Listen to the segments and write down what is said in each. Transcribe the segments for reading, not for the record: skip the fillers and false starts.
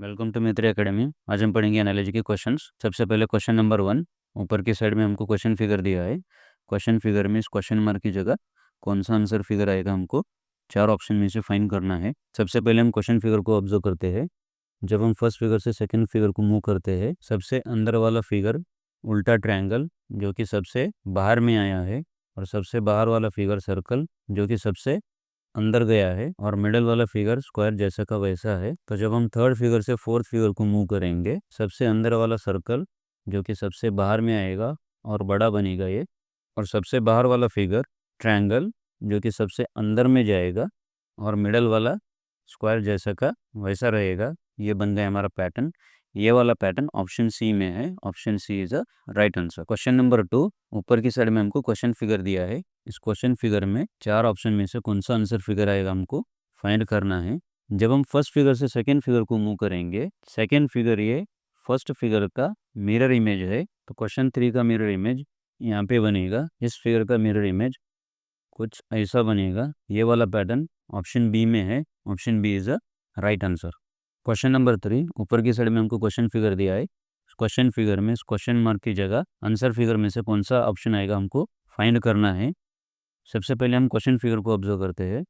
Welcome to Mitra academy. आज हम पढ़ेंगे एनालॉजी के क्वेश्चंस। सबसे पहले क्वेश्चन नंबर 1। ऊपर की साइड में हमको क्वेश्चन फिगर दिया है। क्वेश्चन फिगर में इस क्वेश्चन मार्क की जगह कौन सा आंसर फिगर आएगा, हमको 4 ऑप्शन में से फाइंड करना है। सबसे पहले हम क्वेश्चन फिगर को ऑब्जर्व करते हैं। जब हम फर्स्ट फिगर से सेकंड फिगर को मूव करते हैं, सबसे अंदर वाला फिगर उल्टा ट्रायंगल जो कि सबसे बाहर में आया है, और सबसे बाहर वाला फिगर सर्कल जो कि सबसे अंदर गया है, और मिडल वाला फिगर स्क्वायर जैसा का वैसा है। तो जब हम थर्ड फिगर से फोर्थ फिगर को मूव करेंगे, सबसे अंदर वाला सर्कल जो कि सबसे बाहर में आएगा और बड़ा बनेगा ये, और सबसे बाहर वाला फिगर ट्रायंगल जो कि सबसे अंदर में जाएगा, और मिडल वाला स्क्वायर जैसा का वैसा रहेगा। ये बन गया हमारा पैटर्न। ये वाला पैटर्न ऑप्शन सी में है। Option C is a right answer. Question number 2। ऊपर की साइड में हमको क्वेश्चन फिगर दिया है। इस क्वेश्चन फिगर में 4 ऑप्शन में से कौन सा आंसर फिगर आएगा, हमको फाइंड करना है। जब हम फर्स्ट फिगर से सेकंड फिगर को मूव करेंगे, सेकंड फिगर ये फर्स्ट फिगर का मिरर इमेज है, तो क्वेश्चन 3 का मिरर इमेज यहाँ पे बनेगा। इस फिगर का मिरर इमेज कुछ ऐसा बनेगा। ये वाला पैटर्न ऑप्शन बी में है। Option B is a right answer. Question number 3। ऊपर की साइड में हमको क्वेश्चन फिगर दिया है। क्वेश्चन फिगर में इस क्वेश्चन मार्क की जगह आंसर फिगर में से कौन सा ऑप्शन आएगा, हमको फाइंड करना है। सबसे पहले हम क्वेश्चन फिगर को ऑब्जर्व करते हैं।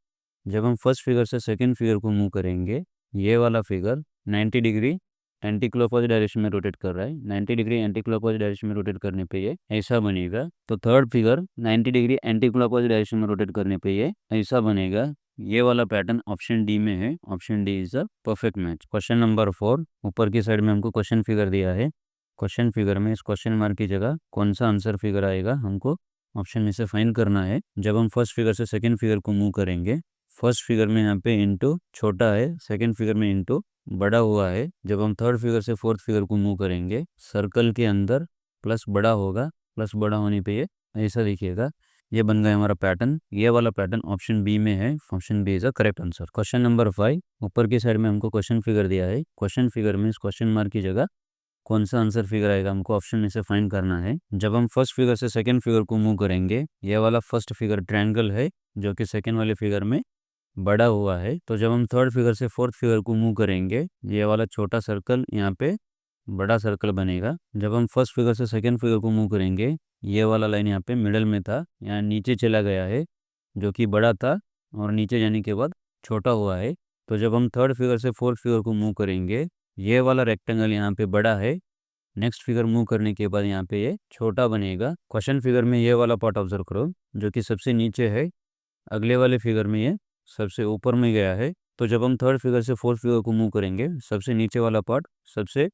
जब हम फर्स्ट फिगर से सेकंड फिगर को मूव करेंगे, ये वाला figure 90 degree anti clockwise direction में रोटेट कर रहा है। 90 डिग्री एंटी क्लॉकवाइज डायरेक्शन में रोटेट करने पे ये ऐसा बनेगा। तो third figure 90 degree anti clockwise direction में रोटेट करने पे ये ऐसा बनेगा। ये वाला पैटर्न ऑप्शन डी में है। Option D is a perfect match. Question number 4। ऊपर की साइड में हमको क्वेश्चन फिगर दिया है। क्वेश्चन फिगर में इस क्वेश्चन मार्क की जगह कौन सा आंसर फिगर आएगा, हमको ऑप्शन में से फाइंड करना है। जब हम फर्स्ट फिगर से सेकंड फिगर को मूव करेंगे, फर्स्ट फिगर में यहाँ पे इंटू छोटा है, सेकंड फिगर में इंटू बड़ा हुआ है। जब हम थर्ड फिगर से फोर्थ फिगर को मूव करेंगे, सर्कल के अंदर प्लस बड़ा होगा, प्लस बड़ा होने पे ये ऐसा दिखेगा। ये बन गया हमारा पैटर्न। ये वाला पैटर्न ऑप्शन बी में है। Option B is a correct answer. Question number 5। ऊपर की साइड में हमको क्वेश्चन फिगर दिया है। क्वेश्चन फिगर में इस क्वेश्चन मार्क की जगह कौन सा आंसर फिगर आएगा, हमको ऑप्शन में से फाइंड करना है। जब हम फर्स्ट फिगर से सेकंड फिगर को मूव करेंगे, ये वाला फर्स्ट फिगर ट्रायंगल है जो कि सेकंड वाले फिगर में बड़ा हुआ है। तो जब हम थर्ड फिगर से फोर्थ फिगर को मूव करेंगे, ये वाला छोटा सर्कल यहाँ पे बड़ा सर्कल बनेगा। जब हम फर्स्ट फिगर से सेकंड फिगर को मूव करेंगे, ये वाला लाइन यहाँ पे मिडल में था, यहाँ नीचे चला गया है जो कि बड़ा था, और नीचे जाने के बाद छोटा हुआ है। तो जब हम थर्ड फिगर से फोर्थ फिगर को मूव करेंगे, ये वाला रेक्टेंगल यहाँ पे बड़ा है, नेक्स्ट फिगर मूव करने के बाद यहाँ पे ये छोटा बनेगा। क्वेश्चन फिगर में ये वाला पार्ट ऑब्जर्व करो जो कि सबसे नीचे है, अगले वाले फिगर में ये सबसे ऊपर में गया है। तो जब हम थर्ड फिगर से फोर्थ फिगर को मूव करेंगे, सबसे नीचे वाला पार्ट सबसे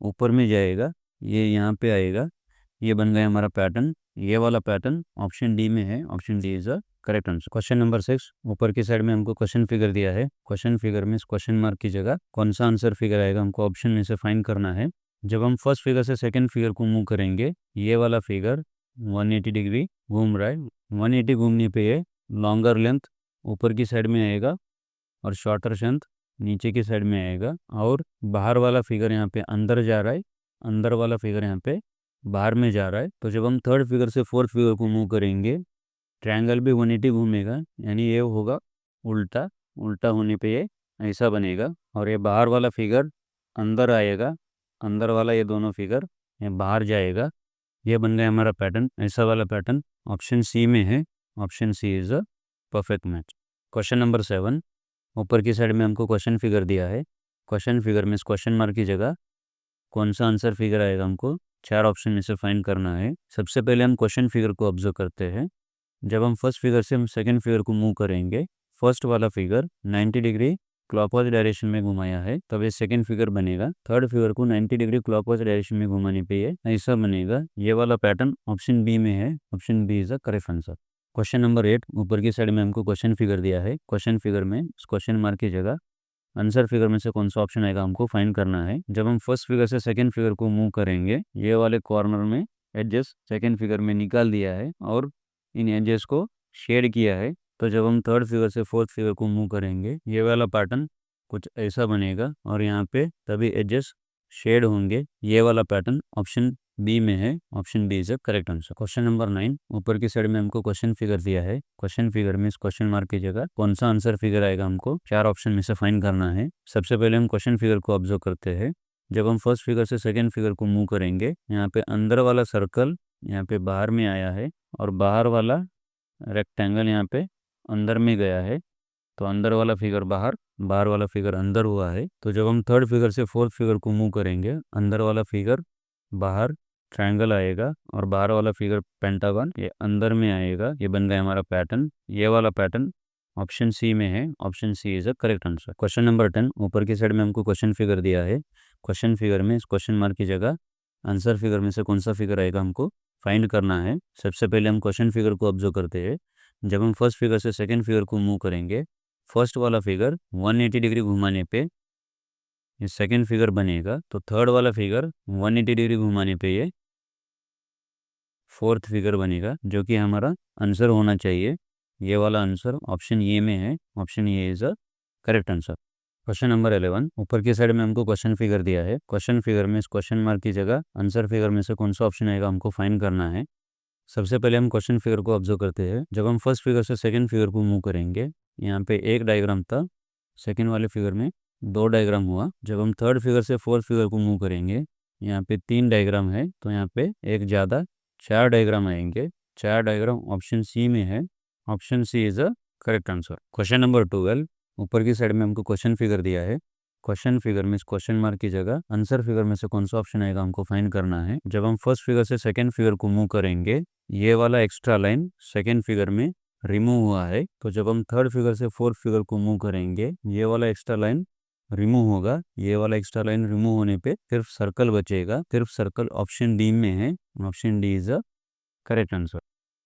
ऊपर में जाएगा, ये यहाँ पे आएगा। ये बन गया हमारा पैटर्न। ये वाला पैटर्न ऑप्शन डी में है। Option D is a correct answer. Question number 6। ऊपर की साइड में हमको क्वेश्चन फिगर दिया है। क्वेश्चन फिगर में इस क्वेश्चन मार्क की जगह कौन सा आंसर फिगर आएगा, हमको ऑप्शन में से फाइंड करना है। जब हम फर्स्ट फिगर से सेकंड फिगर को मूव करेंगे, ये वाला फिगर 180 डिग्री घूम रहा है। 180 घूमने पे ये लॉन्गर लेंथ ऊपर की साइड में आएगा, और शॉर्टर लेंथ नीचे की साइड में आएगा, और बाहर वाला फिगर यहाँ पे अंदर जा रहा है, अंदर वाला फिगर यहाँ पे बाहर में जा रहा है। तो जब हम थर्ड फिगर से फोर्थ फिगर को मूव करेंगे, ट्रायंगल भी 180 घूमेगा, यानी ये होगा उल्टा। उल्टा होने पे ये ऐसा बनेगा, और ये बाहर वाला फिगर अंदर आएगा, अंदर वाला ये दोनों फिगर ये बाहर जाएगा। ये बन गया हमारा पैटर्न। ऐसा वाला पैटर्न ऑप्शन सी में है। Option C is a perfect match. Question number 7। ऊपर की साइड में हमको क्वेश्चन फिगर दिया है। क्वेश्चन फिगर में इस क्वेश्चन मार्क की जगह कौन सा आंसर फिगर आएगा, हमको 4 ऑप्शन में से फाइंड करना है। सबसे पहले हम क्वेश्चन फिगर को ऑब्जर्व करते हैं। जब हम फर्स्ट फिगर से हम सेकंड फिगर को मूव करेंगे, फर्स्ट वाला फिगर 90 डिग्री क्लॉकवाइज डायरेक्शन में घुमाया है, तब ये सेकंड फिगर बनेगा। थर्ड फिगर को 90 डिग्री क्लॉकवाइज डायरेक्शन में घुमाने पे ये ऐसा बनेगा। ये वाला पैटर्न ऑप्शन बी में है। Option B is a correct answer. Question number 8। ऊपर की साइड में हमको क्वेश्चन फिगर दिया है। क्वेश्चन फिगर में इस क्वेश्चन मार्क की जगह आंसर फिगर में से कौन सा ऑप्शन आएगा, हमको फाइंड करना है। जब हम फर्स्ट फिगर से सेकंड फिगर को मूव करेंगे, ये वाले कॉर्नर में एडजस्ट सेकंड फिगर में निकाल दिया है, और इन एजेस को शेड किया है। तो जब हम थर्ड फिगर से फोर्थ फिगर को मूव करेंगे, ये वाला पैटर्न कुछ ऐसा बनेगा, और यहाँ पे तभी एजेस शेड होंगे। ये वाला पैटर्न ऑप्शन बी में है, option B is a correct answer. Question number 9, ऊपर की साइड में हमको क्वेश्चन फिगर दिया है। क्वेश्चन फिगर में इस क्वेश्चन मार्क की जगह कौन सा आंसर फिगर आएगा हमको 4 ऑप्शन में से फाइंड करना है। सबसे पहले हम क्वेश्चन फिगर को ऑब्जर्व करते हैं। जब हम फर्स्ट फिगर से सेकेंड फिगर को मूव करेंगे, यहाँ पे अंदर वाला सर्कल यहाँ पे बाहर में आया है और बाहर वाला रेक्टेंगल यहाँ पे अंदर में गया है। तो अंदर वाला फिगर बाहर, बाहर वाला फिगर अंदर हुआ है। तो जब हम थर्ड फिगर से फोर्थ फिगर को मूव करेंगे, अंदर वाला फिगर बाहर ट्रायंगल आएगा और बाहर वाला फिगर पेंटागन ये अंदर में आएगा। ये बन गया हमारा पैटर्न। ये वाला पैटर्न ऑप्शन सी में है। Option C is a correct answer. Question number 10, ऊपर की साइड में हमको क्वेश्चन फिगर दिया है। क्वेश्चन फिगर में इस क्वेश्चन मार्क की जगह आंसर फिगर में से कौन सा फिगर आएगा हमको फाइंड करना है। सबसे पहले हम क्वेश्चन फिगर को ऑब्जर्व करते हैं। जब हम फर्स्ट फिगर से सेकेंड फिगर को मूव करेंगे, फर्स्ट वाला फिगर 180 डिग्री घुमाने पे ये सेकेंड फिगर बनेगा। तो थर्ड वाला फिगर 180 डिग्री घुमाने पे ये फोर्थ फिगर बनेगा, जो कि हमारा आंसर होना चाहिए। ये वाला आंसर ऑप्शन ए में है। Option A is a correct answer. Question number 11, ऊपर की साइड में हमको क्वेश्चन फिगर दिया है। क्वेश्चन फिगर में इस क्वेश्चन मार्क की जगह आंसर फिगर में से कौन सा ऑप्शन आएगा हमको फाइंड करना है। सबसे पहले हम क्वेश्चन फिगर को ऑब्जर्व करते हैं। जब हम फर्स्ट फिगर से सेकंड फिगर को मूव करेंगे, यहाँ पे एक डायग्राम था, सेकंड वाले फिगर में दो डायग्राम हुआ। जब हम थर्ड फिगर से फोर्थ फिगर को मूव करेंगे, यहाँ पे 3 डायग्राम है, तो यहाँ पे एक ज़्यादा 4 डायग्राम आएंगे। 4 डायग्राम ऑप्शन सी में है। Option C is a correct answer. Question number 12, ऊपर की साइड में हमको क्वेश्चन फिगर दिया है। क्वेश्चन फिगर में इस क्वेश्चन मार्क की जगह आंसर फिगर में से कौन सा ऑप्शन आएगा हमको फाइंड करना है। जब हम फर्स्ट फिगर से सेकंड फिगर को मूव करेंगे, ये वाला एक्स्ट्रा लाइन सेकंड फिगर में रिमूव हुआ है। तो जब हम थर्ड फिगर से फोर्थ फिगर को मूव करेंगे, ये वाला एक्स्ट्रा लाइन रिमूव होगा। ये वाला एक्स्ट्रा लाइन रिमूव होने पे सिर्फ सर्कल बचेगा। सिर्फ सर्कल ऑप्शन डी में है। Option D is a correct answer.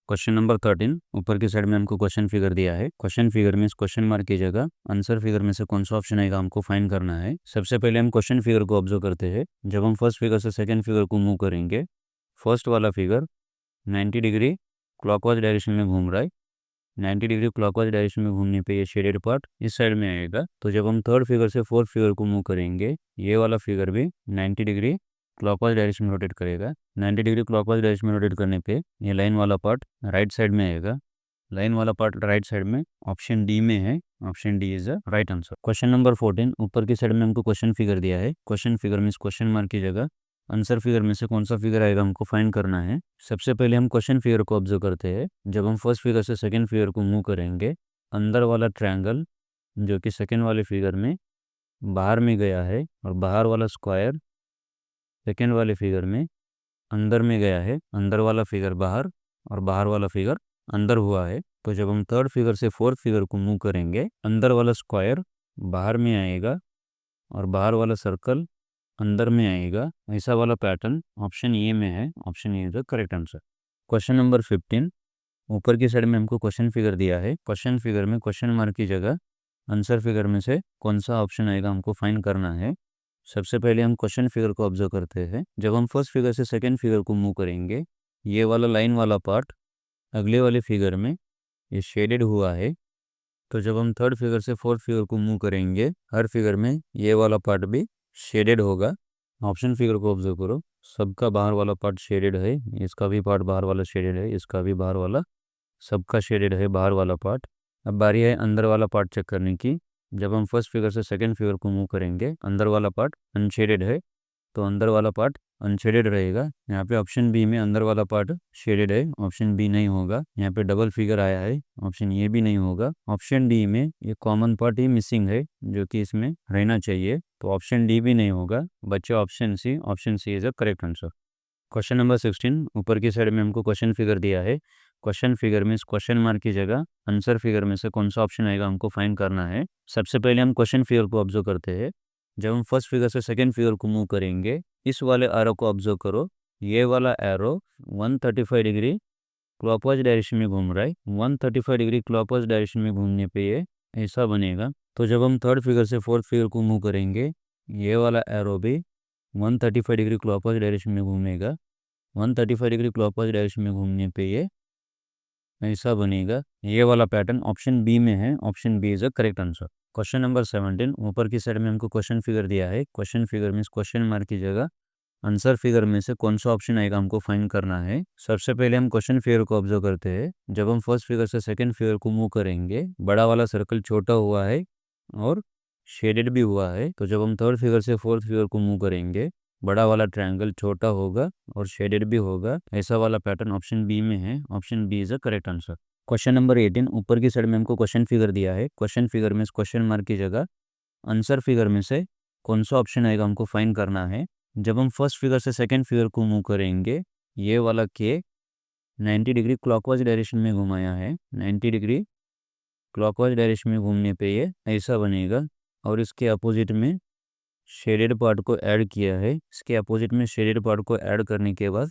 Question number 13, ऊपर की साइड में हमको क्वेश्चन फिगर दिया है। क्वेश्चन फिगर में इस क्वेश्चन मार्क की जगह आंसर फिगर में से कौन सा ऑप्शन आएगा हमको फाइंड करना है। सबसे पहले हम क्वेश्चन फिगर को ऑब्जर्व करते हैं। जब हम फर्स्ट फिगर से सेकंड फिगर को मूव करेंगे, फर्स्ट वाला फिगर 90 डिग्री क्लॉकवाइज डायरेक्शन में घूम रहा है। 90 डिग्री क्लॉकवाइज डायरेक्शन में घूमने पे ये शेडेड पार्ट इस साइड में आएगा। तो जब हम थर्ड फिगर से फोर्थ फिगर को मूव करेंगे, ये वाला फिगर भी 90 डिग्री क्लॉकवाइज डायरेक्शन में रोटेट करेगा। 90 डिग्री क्लॉकवाइज डायरेक्शन में रोटेट करने पे ये लाइन वाला पार्ट राइट साइड में आएगा। लाइन वाला पार्ट राइट साइड में ऑप्शन डी में है। Option D is a right answer. Question number 14, ऊपर की साइड में हमको क्वेश्चन फिगर दिया है। क्वेश्चन फिगर में इस क्वेश्चन मार्क की जगह आंसर फिगर में से कौन सा फिगर आएगा हमको फाइंड करना है। सबसे पहले हम क्वेश्चन फिगर को ऑब्जर्व करते हैं। जब हम फर्स्ट फिगर से सेकंड फिगर को मूव करेंगे, अंदर वाला ट्रायंगल जो कि सेकंड वाले फिगर में बाहर में गया है और बाहर वाला स्क्वायर सेकंड वाले फिगर में अंदर में गया है। अंदर वाला फिगर बाहर और बाहर वाला फिगर अंदर हुआ है। तो जब हम थर्ड फिगर से फोर्थ फिगर को मूव करेंगे, अंदर वाला स्क्वायर बाहर में आएगा और बाहर वाला सर्कल अंदर में आएगा। ऐसा वाला पैटर्न ऑप्शन ए में है। Option A is the correct answer. Question number 15, ऊपर की साइड में हमको क्वेश्चन फिगर दिया है। क्वेश्चन फिगर में क्वेश्चन मार्क की जगह आंसर फिगर में से कौन सा ऑप्शन आएगा हमको फाइंड करना है। सबसे पहले हम क्वेश्चन फिगर को ऑब्जर्व करते हैं। जब हम फर्स्ट फिगर से सेकंड फिगर को मूव करेंगे, ये वाला लाइन वाला पार्ट अगले वाले फिगर में ये शेडेड हुआ है। तो जब हम थर्ड फिगर से फोर्थ फिगर को मूव करेंगे, हर फिगर में ये वाला पार्ट भी शेडेड होगा। ऑप्शन फिगर को ऑब्जर्व करो, सबका बाहर वाला पार्ट शेडेड है। इसका भी पार्ट बाहर वाला शेडेड है, इसका भी बाहर वाला, सबका शेडेड है बाहर वाला पार्ट। अब बारी है अंदर वाला पार्ट चेक करने की। जब हम फर्स्ट फिगर से सेकंड फिगर को मूव करेंगे, अंदर वाला पार्ट अनशेडेड है, तो अंदर वाला पार्ट अनशेडेड रहेगा। यहाँ पे ऑप्शन बी में अंदर वाला पार्ट शेडेड है। ऑप्शन बी नहीं होगा। यहाँ पे डबल फिगर आया है, ऑप्शन ए भी नहीं होगा। ऑप्शन डी में ये कॉमन पार्ट ही मिसिंग है जो कि इसमें रहना चाहिए, तो ऑप्शन डी भी नहीं होगा। बच्चे option C, option C is a correct answer. Question number 16, ऊपर की साइड में हमको क्वेश्चन फिगर दिया है। क्वेश्चन फिगर में इस क्वेश्चन मार्क की जगह आंसर फिगर में से कौन सा ऑप्शन आएगा हमको फाइंड करना है। सबसे पहले हम क्वेश्चन फिगर को ऑब्जर्व करते हैं। जब हम फर्स्ट फिगर से सेकंड फिगर को मूव करेंगे, इस वाले एरो को ऑब्जर्व करो। ये वाला एरो 135 डिग्री क्लॉकवाइज डायरेक्शन में घूम रहा है। 135 डिग्री क्लॉकवाइज डायरेक्शन में घूमने पे ये ऐसा बनेगा। तो जब हम थर्ड फिगर से फोर्थ फिगर को मूव करेंगे, ये वाला एरो भी 135 डिग्री क्लॉकवाइज डायरेक्शन में घूमेगा। 135 डिग्री क्लॉकवाइज डायरेक्शन में घूमने पे ये ऐसा बनेगा। ये वाला पैटर्न ऑप्शन बी में है। Option B is a correct answer. Question number 17, ऊपर की साइड में हमको क्वेश्चन फिगर दिया है। क्वेश्चन फिगर में इस क्वेश्चन मार्क की जगह आंसर फिगर में से कौन सा ऑप्शन आएगा हमको फाइंड करना है। सबसे पहले हम क्वेश्चन फिगर को ऑब्जर्व करते हैं। जब हम फर्स्ट फिगर से सेकंड फिगर को मूव करेंगे, बड़ा वाला सर्कल छोटा हुआ है और शेडेड भी हुआ है। तो जब हम थर्ड फिगर से फोर्थ फिगर को मूव करेंगे, बड़ा वाला ट्रायंगल छोटा होगा और शेडेड भी होगा। ऐसा वाला पैटर्न ऑप्शन बी में है। Option B is a correct answer. Question number 18, ऊपर की साइड में हमको क्वेश्चन फिगर दिया है। क्वेश्चन फिगर में क्वेश्चन मार्क की जगह आंसर फिगर में से कौन सा ऑप्शन आएगा हमको फाइंड करना है। जब हम फर्स्ट फिगर से सेकंड फिगर को मूव करेंगे, ये वाला के 90 डिग्री क्लॉकवाइज डायरेक्शन में घुमाया है। 90 डिग्री क्लॉकवाइज डायरेक्शन में घूमने पे ये ऐसा बनेगा और इसके अपोजिट में शेडेड पार्ट को ऐड किया है। इसके अपोजिट में शेडेड पार्ट को ऐड करने के बाद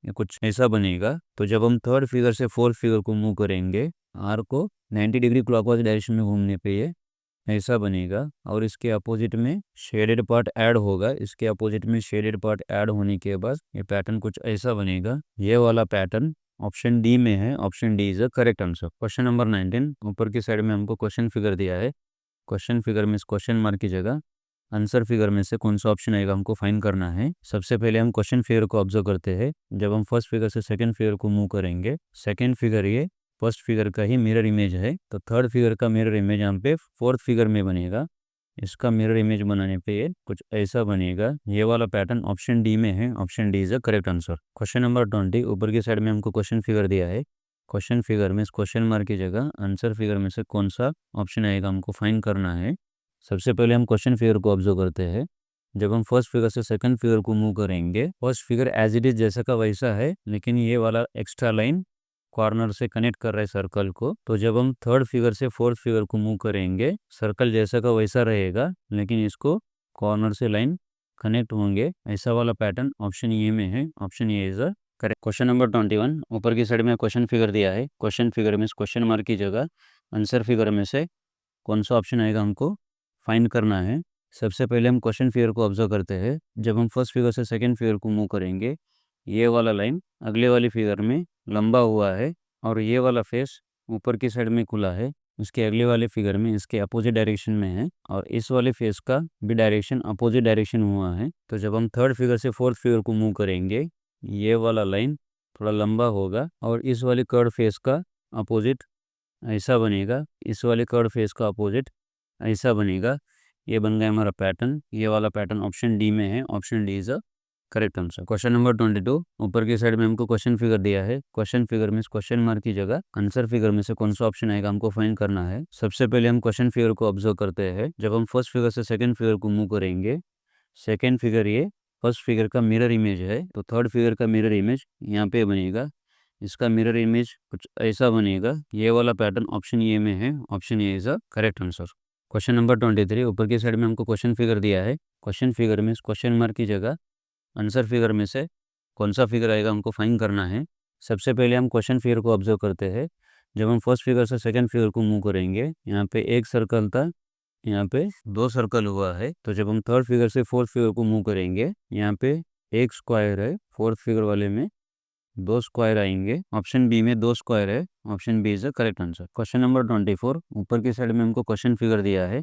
ये कुछ ऐसा बनेगा। तो जब हम थर्ड फिगर से फोर्थ फिगर को मूव करेंगे, आर को 90 डिग्री क्लॉकवाइज डायरेक्शन में घूमने पे ये ऐसा बनेगा और इसके अपोजिट में शेडेड पार्ट ऐड होगा। इसके अपोजिट में शेडेड पार्ट ऐड होने के बाद ये पैटर्न कुछ ऐसा बनेगा। ये वाला पैटर्न ऑप्शन डी में है। Option D is a correct answer. Question number 19, ऊपर की साइड में हमको क्वेश्चन फिगर दिया है। क्वेश्चन फिगर में इस क्वेश्चन मार्क की जगह आंसर फिगर में से कौन सा ऑप्शन आएगा हमको फाइंड करना है। सबसे पहले हम क्वेश्चन फिगर को ऑब्जर्व करते हैं। जब हम फर्स्ट फिगर से सेकंड फिगर को मूव करेंगे, सेकंड फिगर ये फर्स्ट फिगर का ही मिरर इमेज है। तो थर्ड फिगर का मिरर इमेज यहाँ पे फोर्थ फिगर में बनेगा। इसका मिरर इमेज बनाने पे ये कुछ ऐसा बनेगा। ये वाला पैटर्न ऑप्शन डी में है। Option D is a correct answer. Question number 20, ऊपर की साइड में हमको क्वेश्चन फिगर दिया है। क्वेश्चन फिगर में इस क्वेश्चन मार्क की जगह आंसर फिगर में से कौन सा ऑप्शन आएगा हमको फाइंड करना है। सबसे पहले हम क्वेश्चन फिगर को ऑब्जर्व करते हैं। जब हम फर्स्ट फिगर से सेकंड फिगर को मूव करेंगे, first figure as it is जैसा का वैसा है, लेकिन ये वाला एक्स्ट्रा लाइन कॉर्नर से कनेक्ट कर रहा है सर्कल को। तो जब हम थर्ड फिगर से फोर्थ फिगर को मूव करेंगे, सर्कल जैसा का वैसा रहेगा, लेकिन इसको कॉर्नर से लाइन कनेक्ट होंगे। ऐसा वाला पैटर्न ऑप्शन ए में है। Option A is a correct. Question number 21, ऊपर की साइड में क्वेश्चन फिगर दिया है। क्वेश्चन फिगर में क्वेश्चन मार्क की जगह आंसर फिगर में से कौन सा ऑप्शन आएगा हमको फाइंड करना है। सबसे पहले हम क्वेश्चन फिगर को ऑब्जर्व करते हैं। जब हम फर्स्ट फिगर से सेकंड फिगर को मूव करेंगे, ये वाला लाइन अगले वाली फिगर में लंबा हुआ है और ये वाला फेस ऊपर की साइड में खुला है। उसके अगले वाले फिगर में इसके अपोजिट डायरेक्शन में है और इस वाले फेस का भी डायरेक्शन अपोजिट डायरेक्शन हुआ है। तो जब हम थर्ड फिगर से फोर्थ फिगर को मूव करेंगे, ये वाला लाइन थोड़ा लंबा होगा और इस वाले कर्व फेस का अपोजिट ऐसा बनेगा। इस वाले कर्व फेस का अपोजिट ऐसा बनेगा। ये बन गया हमारा पैटर्न। ये वाला पैटर्न ऑप्शन डी में है। Option D is a correct answer. Question number 22, ऊपर की साइड में हमको क्वेश्चन फिगर दिया है। क्वेश्चन फिगर में क्वेश्चन मार्क की जगह आंसर फिगर में से कौन सा ऑप्शन आएगा हमको फाइंड करना है। सबसे पहले हम क्वेश्चन फिगर को ऑब्जर्व करते हैं। जब हम फर्स्ट फिगर से सेकंड फिगर को मूव करेंगे, सेकंड फिगर ये फर्स्ट फिगर का मिरर इमेज है। तो थर्ड फिगर का मिरर इमेज यहाँ पे बनेगा। इसका मिरर इमेज कुछ ऐसा बनेगा। ये वाला पैटर्न ऑप्शन ए में है। Option A is a correct answer. Question number 23, ऊपर की साइड में हमको क्वेश्चन फिगर दिया है। क्वेश्चन फिगर में क्वेश्चन मार्क की जगह आंसर फिगर में से कौन सा फिगर आएगा हमको फाइंड करना है। सबसे पहले हम क्वेश्चन फिगर को ऑब्जर्व करते हैं। जब हम फर्स्ट फिगर से सेकंड फिगर को मूव करेंगे, यहाँ पे एक सर्कल था, यहाँ पे दो सर्कल हुआ है। तो जब हम थर्ड फिगर से फोर्थ फिगर को मूव करेंगे, यहाँ पे एक स्क्वायर है, फोर्थ फिगर वाले में दो स्क्वायर आएंगे। ऑप्शन बी में दो स्क्वायर है। Option B is the correct answer. Question number 24, ऊपर की साइड में हमको क्वेश्चन फिगर दिया है।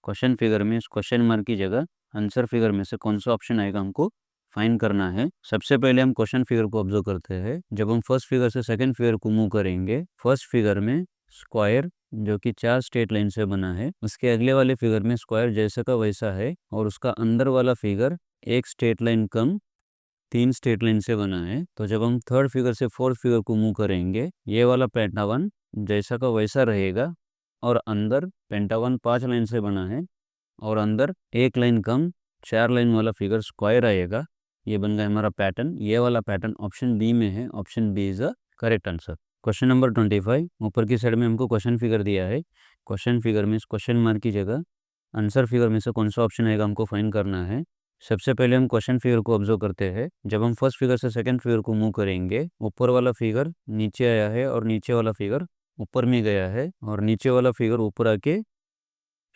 क्वेश्चन फिगर में इस क्वेश्चन मार्क की जगह आंसर फिगर में से कौन सा ऑप्शन आएगा हमको फाइंड करना है। सबसे पहले हम क्वेश्चन फिगर को ऑब्जर्व करते हैं। जब हम फर्स्ट फिगर से सेकंड फिगर को मूव करेंगे, फर्स्ट फिगर में स्क्वायर जो कि चार स्ट्रेट लाइन से बना है, उसके अगले वाले फिगर में स्क्वायर जैसा का वैसा है और उसका अंदर वाला फिगर एक स्ट्रेट लाइन कम तीन स्ट्रेट लाइन से बना है। तो जब हम थर्ड फिगर से फोर्थ फिगर को मूव करेंगे, ये वाला पेंटावन जैसा का वैसा रहेगा और अंदर पेंटावन 5 लाइन से बना है और अंदर एक लाइन कम 4 लाइन वाला फिगर स्क्वायर आएगा। ये बन गया हमारा पैटर्न। ये वाला पैटर्न ऑप्शन बी में है। Option B is a correct answer. Question number 25, ऊपर की साइड में हमको क्वेश्चन फिगर दिया है। क्वेश्चन फिगर में इस क्वेश्चन मार्क की जगह आंसर फिगर में से कौन सा ऑप्शन आएगा हमको फाइंड करना है। सबसे पहले हम क्वेश्चन फिगर को ऑब्जर्व करते हैं। जब हम फर्स्ट फिगर से सेकंड फिगर को मूव करेंगे, ऊपर वाला फिगर नीचे आया है और नीचे वाला फिगर ऊपर में गया है और नीचे वाला फिगर ऊपर आके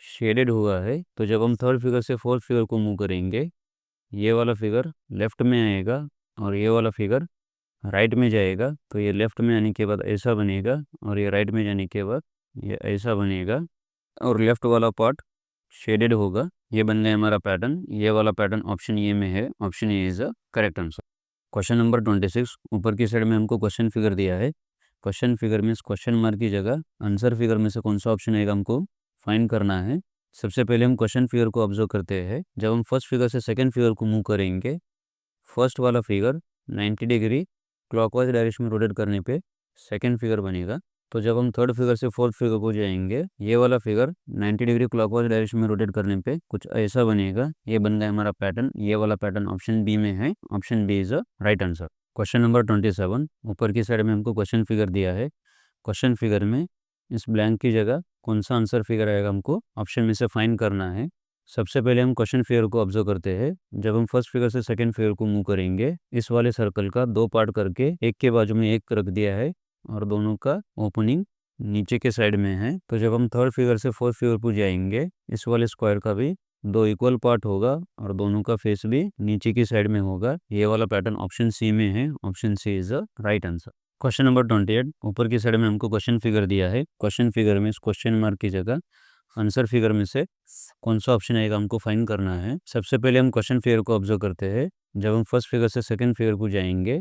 शेडेड हुआ है। तो जब हम थर्ड फिगर से फोर्थ फिगर को मूव करेंगे, ये वाला फिगर लेफ्ट में आएगा और ये वाला फिगर राइट में जाएगा। तो ये लेफ्ट में आने के बाद ऐसा बनेगा और ये राइट में जाने के बाद ये ऐसा बनेगा और लेफ्ट वाला पार्ट शेडेड होगा, ये बन गया हमारा पैटर्न। ये वाला पैटर्न ऑप्शन ए में है, option A is the correct answer. Question number 26, ऊपर की साइड में हमको क्वेश्चन फिगर दिया है। क्वेश्चन फिगर में इस क्वेश्चन मार्क की जगह आंसर फिगर में से कौन सा ऑप्शन आएगा हमको फाइंड करना है। सबसे पहले हम क्वेश्चन फिगर को ऑब्जर्व करते हैं। जब हम फर्स्ट फिगर से सेकंड फिगर को मूव करेंगे, फर्स्ट वाला फिगर 90 डिग्री क्लॉकवाइज डायरेक्शन में रोटेट करने पे सेकंड फिगर बनेगा। तो जब हम थर्ड फिगर से फोर्थ फिगर को जाएंगे, ये वाला फिगर 90 डिग्री क्लॉकवाइज डायरेक्शन में रोटेट करने पे कुछ ऐसा बनेगा। ये बन गया हमारा पैटर्न। ये वाला पैटर्न ऑप्शन बी में है, option B is a right answer. Question number 27, ऊपर की साइड में हमको क्वेश्चन फिगर दिया है। क्वेश्चन फिगर में इस ब्लैंक की जगह कौन सा आंसर फिगर आएगा हमको ऑप्शन में से फाइंड करना है। सबसे पहले हम क्वेश्चन फिगर को ऑब्जर्व करते हैं। जब हम फर्स्ट फिगर से सेकंड फिगर को मूव करेंगे, इस वाले सर्कल का दो पार्ट करके एक के बाजू में एक रख दिया है और दोनों का ओपनिंग नीचे के साइड में है। तो जब हम थर्ड फिगर से फोर्थ फिगर पर जाएंगे, इस वाले स्क्वायर का भी दो इक्वल पार्ट होगा और दोनों का फेस भी नीचे की साइड में होगा। ये वाला पैटर्न ऑप्शन सी में है, option C is the right answer. Question number 28, ऊपर की साइड में हमको क्वेश्चन फिगर दिया है। क्वेश्चन फिगर में इस क्वेश्चन मार्क की जगह आंसर फिगर में से कौन सा ऑप्शन आएगा हमको फाइंड करना है। सबसे पहले हम क्वेश्चन फिगर को ऑब्जर्व करते हैं। जब हम फर्स्ट फिगर से सेकंड फिगर को जाएंगे,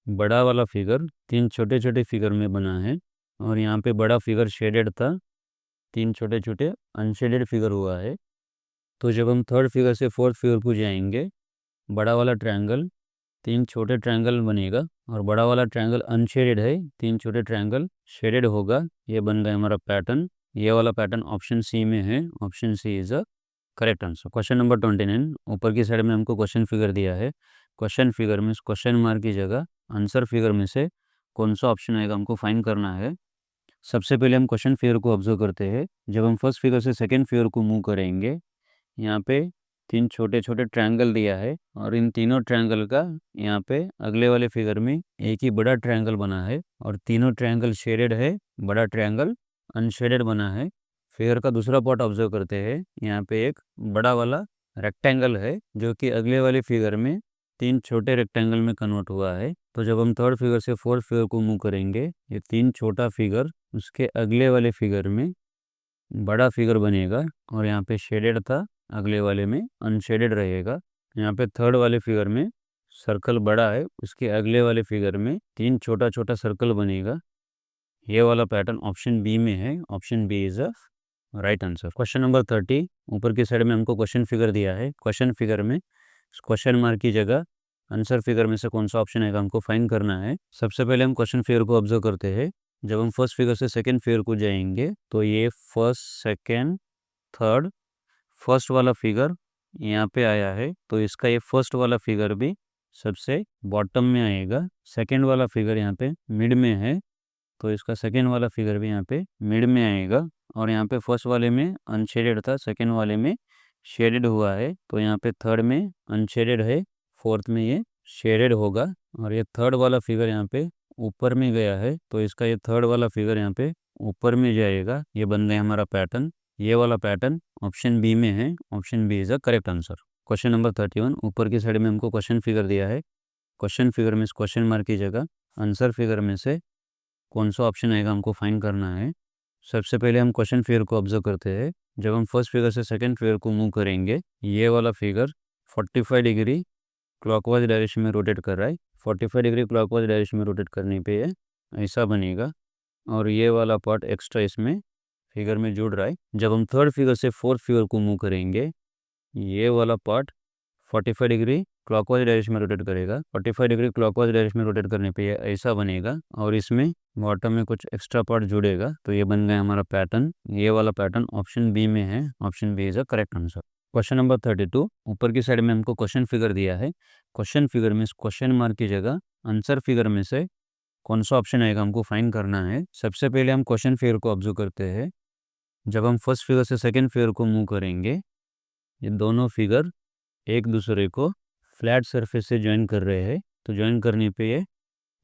बड़ा वाला फिगर तीन छोटे छोटे फिगर में बना है और यहाँ पे बड़ा फिगर शेडेड था, तीन छोटे छोटे अनशेडेड फिगर हुआ है। तो जब हम थर्ड फिगर से फोर्थ फिगर को जाएंगे, बड़ा वाला ट्रायंगल तीन छोटे ट्रायंगल बनेगा और बड़ा वाला ट्रायंगल अनशेडेड है, तीन छोटे ट्रायंगल शेडेड होगा। ये बन गया हमारा पैटर्न। ये वाला पैटर्न ऑप्शन सी में है, option C is a correct answer. Question number 29, ऊपर की साइड में हमको क्वेश्चन फिगर दिया है। क्वेश्चन फिगर में इस क्वेश्चन मार्क की जगह आंसर फिगर में से कौन सा ऑप्शन आएगा हमको फाइंड करना है। सबसे पहले हम क्वेश्चन फिगर को ऑब्जर्व करते हैं। जब हम फर्स्ट फिगर से सेकेंड फिगर को मूव करेंगे, यहाँ पे तीन छोटे छोटे ट्रायंगल दिया है और इन तीनों ट्रायंगल का यहाँ पे अगले वाले फिगर में एक ही बड़ा ट्रायंगल बना है और तीनों ट्रायंगल शेडेड है, बड़ा ट्रायंगल अनशेडेड बना है। फिगर का दूसरा पार्ट ऑब्जर्व करते हैं। यहाँ पे एक बड़ा वाला रेक्टेंगल है जो कि अगले वाले फिगर में तीन छोटे रेक्टेंगल में कन्वर्ट हुआ है। तो जब हम थर्ड फिगर से फोर्थ फिगर को मूव करेंगे, ये तीन छोटा फिगर उसके अगले वाले फिगर में बड़ा फिगर बनेगा और यहाँ पे शेडेड था, अगले वाले में अनशेडेड रहेगा। यहाँ पे थर्ड वाले फिगर में सर्कल बड़ा है, उसके अगले वाले फिगर में तीन छोटा छोटा सर्कल बनेगा। ये वाला पैटर्न ऑप्शन बी में है, option B is a right answer. Question number 30, ऊपर की साइड में हमको क्वेश्चन फिगर दिया है। क्वेश्चन फिगर में क्वेश्चन मार्क की जगह आंसर फिगर में से कौन सा ऑप्शन आएगा हमको फाइंड करना है। सबसे पहले हम क्वेश्चन फिगर को ऑब्जर्व करते हैं। जब हम फर्स्ट फिगर से सेकंड फिगर को जाएंगे, तो ये फर्स्ट सेकंड थर्ड फर्स्ट वाला फिगर यहाँ पे आया है, तो इसका ये फर्स्ट वाला फिगर भी सबसे बॉटम में आएगा। सेकंड वाला फिगर यहाँ पे मिड में है, तो इसका सेकंड वाला फिगर भी यहाँ पे मिड में आएगा। और यहाँ पे फर्स्ट वाले में अनशेडेड था, सेकंड वाले में शेडेड हुआ है, तो यहाँ पे थर्ड में अनशेडेड है, फोर्थ में ये शेडेड होगा। और ये थर्ड वाला फिगर यहाँ पे ऊपर में गया है, तो इसका ये थर्ड वाला फिगर यहाँ पे ऊपर में जाएगा। ये बन गया हमारा पैटर्न। ये वाला पैटर्न ऑप्शन बी में है, option B is a correct answer. Question number 31, ऊपर की साइड में हमको क्वेश्चन फिगर दिया है। क्वेश्चन फिगर में इस क्वेश्चन मार्क की जगह आंसर फिगर में से कौन सा ऑप्शन आएगा हमको फाइंड करना है। सबसे पहले हम क्वेश्चन फिगर को ऑब्जर्व करते हैं। जब हम फर्स्ट फिगर से सेकंड फिगर को मूव करेंगे, ये वाला फिगर 45 डिग्री क्लॉकवाइज डायरेक्शन में रोटेट कर रहा है। 45 डिग्री क्लॉकवाइज डायरेक्शन में रोटेट करने पे ये ऐसा बनेगा और ये वाला पार्ट एक्स्ट्रा इसमें फिगर में जुड़ रहा है। जब हम थर्ड फिगर से फोर्थ फिगर को मूव करेंगे, ये वाला पार्ट 45 डिग्री क्लॉकवाइज डायरेक्शन में रोटेट करेगा। 45 डिग्री क्लॉकवाइज डायरेक्शन में रोटेट करने पे ये ऐसा बनेगा और इसमें बॉटम में कुछ एक्स्ट्रा पार्ट जुड़ेगा। तो ये बन गया हमारा पैटर्न। ये वाला पैटर्न ऑप्शन बी में है, option B is a correct answer. Question number 32, ऊपर की साइड में हमको क्वेश्चन फिगर दिया है। क्वेश्चन फिगर में इस क्वेश्चन मार्क की जगह आंसर फिगर में से कौन सा ऑप्शन आएगा हमको फाइंड करना है। सबसे पहले हम क्वेश्चन फिगर को ऑब्जर्व करते हैं। जब हम फर्स्ट फिगर से सेकंड फिगर को मूव करेंगे, ये दोनों फिगर एक दूसरे को फ्लैट सरफेस से ज्वाइन कर रहे हैं, तो ज्वाइन करने पे ये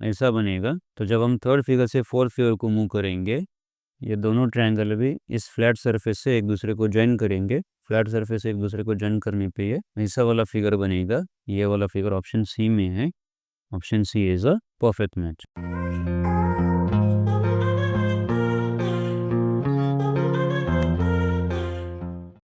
ऐसा बनेगा। तो जब हम थर्ड फिगर से फोर्थ फिगर को मूव करेंगे, ये दोनों ट्रायंगल भी इस फ्लैट सरफेस से एक दूसरे को ज्वाइन करेंगे। फ्लैट सरफेस से एक दूसरे को ज्वाइन करने पे ये ऐसा वाला फिगर बनेगा। ये वाला फिगर ऑप्शन सी में है, option C is a perfect match.